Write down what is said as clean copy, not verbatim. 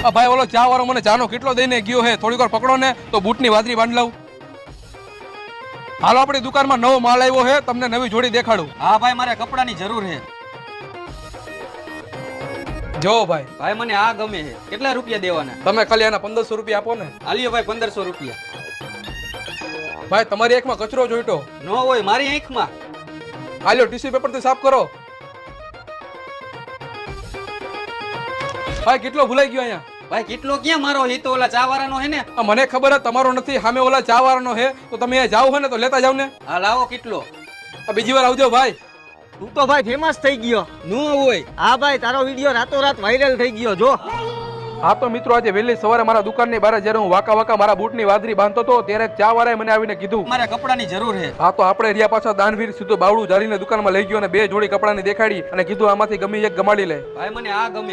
ભાઈ ઓલો ચા વાળો મને ચાનો કેટલો દઈને ગયો હે, થોડીક વાર પકડો ને તો બૂટની વાદરી બાંધ લઉં. હાલો આપણી દુકાનમાં નવો માલ આવ્યો છે, તમને નવી જોડી દેખાડું. હા ભાઈ મારે કપડાની જરૂર છે. જો ભાઈ ભાઈ મને આ ગમે છે. કેટલા રૂપિયા દેવાના? તમે ખાલી આના 1500 રૂપિયા આપો ને. આલ્યો ભાઈ 1500 રૂપિયા. ભાઈ તમારી આંખમાં કચરો જોઈતો ન હોય મારી આંખમાં. આલ્યો ટીશ્યુ પેપર થી સાફ કરો. ભાઈ કેટલો ભૂલાઈ ગયો અહીંયા. ભાઈ કેટલો ક્યાં મારો હી તો ઓલા ચા વાળાનો હે ને. મને ખબર હે તમારો નથી, સામે ઓલા ચા વાળાનો હે, તો તમે અહીંયા જાવ હે ને તો લેતા જાવ ને. હા લાવો કેટલો. બીજી વાર આવજો ભાઈ. તું તો ભાઈ ફેમસ થઈ ગયો. ન હોય. હા ભાઈ તારો વિડિયો રાતોરાત વાયરલ થઈ ગયો જો. હા તો મિત્રો આજે વહેલી સવારે મારા દુકાનની બહાર જ્યારે હું વાકા મારા બૂટની વાદરી બાંધતો હતો ત્યારે ચા વાળાએ મને આવીને કીધું મારે કપડાની જરૂર છે. હા તો આપણે રહ્યા પાછા દાનવીર સીધો બાવડું જાળીને દુકાનમાં લઈ ગયો અને બે જોડી કપડાની દેખાડી અને કીધું આમાંથી ગમે એક ગમાડી લે. ભાઈ મને આ ગમે.